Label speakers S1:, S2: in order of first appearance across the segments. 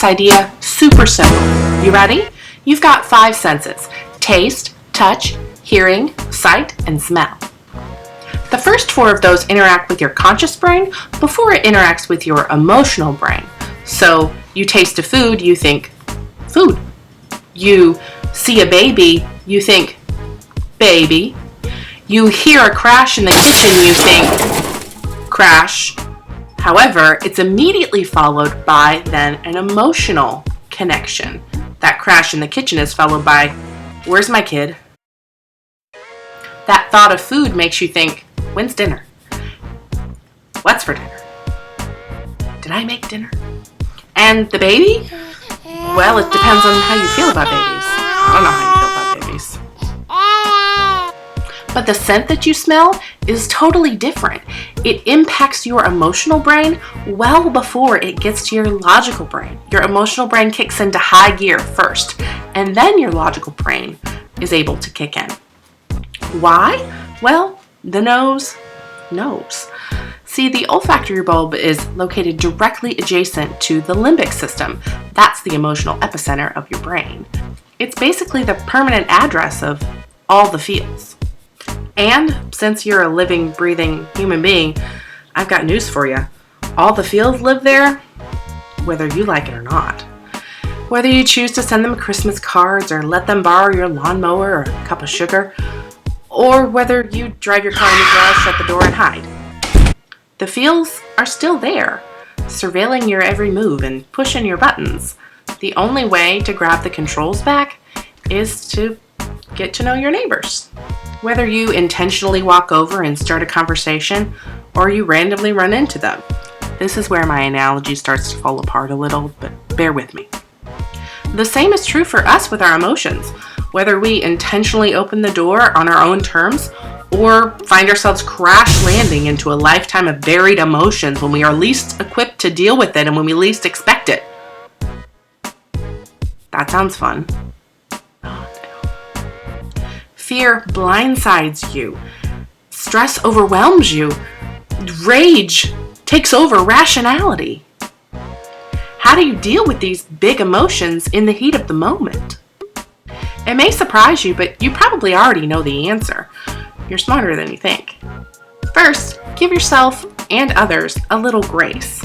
S1: this idea super simple. You ready? You've got 5 senses: taste, touch, hearing, sight, and smell. The first 4 of those interact with your conscious brain before it interacts with your emotional brain. So you taste a food, you think food. You see a baby, you think baby. You hear a crash in the kitchen, you think crash. However, it's immediately followed by then an emotional connection. That crash in the kitchen is followed by, where's my kid? That thought of food makes you think, when's dinner? What's for dinner? Did I make dinner? And the baby? Well, it depends on how you feel about babies. I don't know how you feel about babies. But the scent that you smell is totally different. It impacts your emotional brain well before it gets to your logical brain. Your emotional brain kicks into high gear first, and then your logical brain is able to kick in. Why? Well, the nose knows. See, the olfactory bulb is located directly adjacent to the limbic system. That's the emotional epicenter of your brain. It's basically the permanent address of all the feels. And since you're a living, breathing human being, I've got news for you. All the feels live there, whether you like it or not. Whether you choose to send them Christmas cards or let them borrow your lawnmower or a cup of sugar, or whether you drive your car in the garage, shut the door, and hide. The feels are still there, surveilling your every move and pushing your buttons. The only way to grab the controls back is to get to know your neighbors. Whether you intentionally walk over and start a conversation, or you randomly run into them. This is where my analogy starts to fall apart a little, but bear with me. The same is true for us with our emotions. Whether we intentionally open the door on our own terms, or find ourselves crash landing into a lifetime of varied emotions when we are least equipped to deal with it and when we least expect it. That sounds fun. Fear blindsides you. Stress overwhelms you. Rage takes over rationality. How do you deal with these big emotions in the heat of the moment? It may surprise you, but you probably already know the answer. You're smarter than you think. First, give yourself and others a little grace.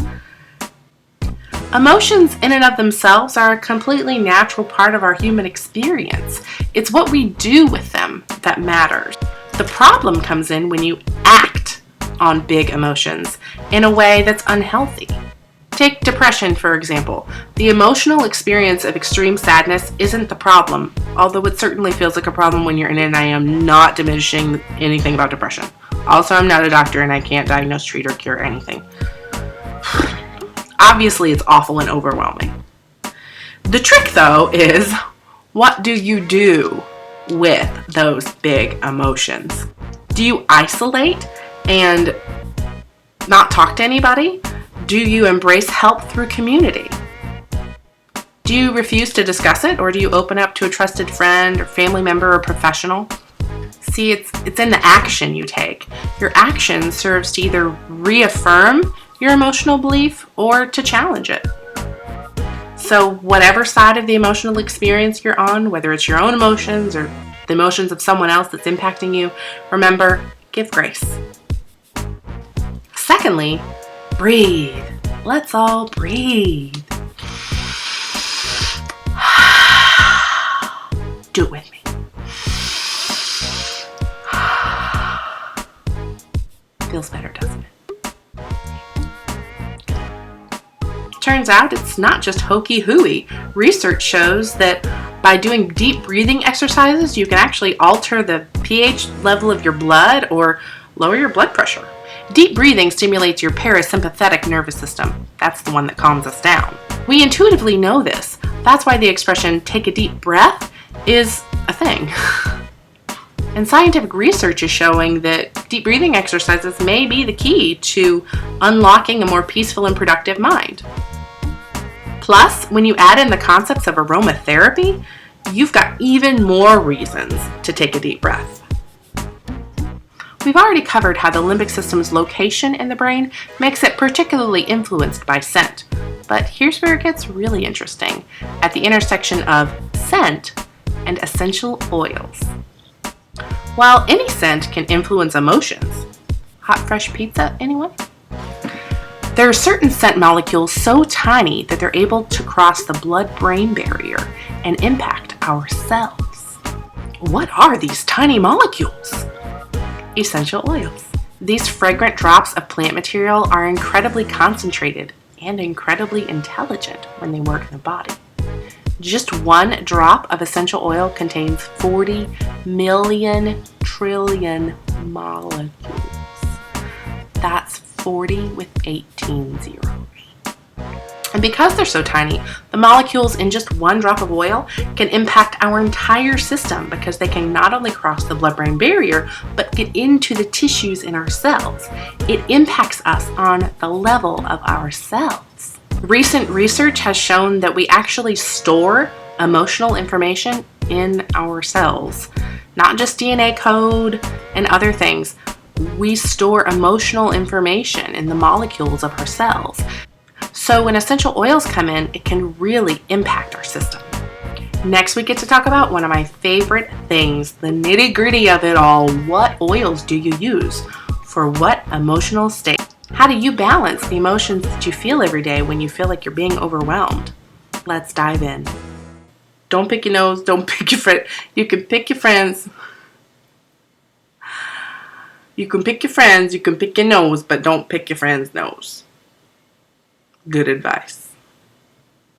S1: Emotions in and of themselves are a completely natural part of our human experience. It's what we do with them that matters. The problem comes in when you act on big emotions in a way that's unhealthy. Take depression, for example. The emotional experience of extreme sadness isn't the problem, although it certainly feels like a problem when you're in it, and I am not diminishing anything about depression. Also, I'm not a doctor and I can't diagnose, treat, or cure anything. Obviously, it's awful and overwhelming. The trick, though, is what do you do with those big emotions? Do you isolate and not talk to anybody? Do you embrace help through community? Do you refuse to discuss it, or do you open up to a trusted friend or family member or professional? See, it's in the action you take. Your action serves to either reaffirm your emotional belief or to challenge it. So whatever side of the emotional experience you're on, whether it's your own emotions or the emotions of someone else that's impacting you, remember, give grace. Secondly, breathe. Let's all breathe. Do it with me. Feels better, doesn't it? Turns out it's not just hokey hooey. Research shows that by doing deep breathing exercises, you can actually alter the pH level of your blood or lower your blood pressure. Deep breathing stimulates your parasympathetic nervous system. That's the one that calms us down. We intuitively know this. That's why the expression "take a deep breath" is a thing. And scientific research is showing that deep breathing exercises may be the key to unlocking a more peaceful and productive mind. Plus, when you add in the concepts of aromatherapy, you've got even more reasons to take a deep breath. We've already covered how the limbic system's location in the brain makes it particularly influenced by scent. But here's where it gets really interesting, at the intersection of scent and essential oils. While any scent can influence emotions, hot fresh pizza, anyone? There are certain scent molecules so tiny that they're able to cross the blood-brain barrier and impact our cells. What are these tiny molecules? Essential oils. These fragrant drops of plant material are incredibly concentrated and incredibly intelligent when they work in the body. Just one drop of essential oil contains 40 million trillion molecules. That's 40 with 18 zeros. And because they're so tiny, the molecules in just one drop of oil can impact our entire system because they can not only cross the blood-brain barrier, but get into the tissues in our cells. It impacts us on the level of our cells. Recent research has shown that we actually store emotional information in our cells, not just DNA code and other things. We store emotional information in the molecules of our cells. So when essential oils come in, it can really impact our system. Next, we get to talk about one of my favorite things, the nitty-gritty of it all. What oils do you use for what emotional state? How do you balance the emotions that you feel every day when you feel like you're being overwhelmed? Let's dive in. Don't pick your nose, don't pick your friend. You can pick your friends. You can pick your friends, you can pick your nose, but don't pick your friend's nose. Good advice.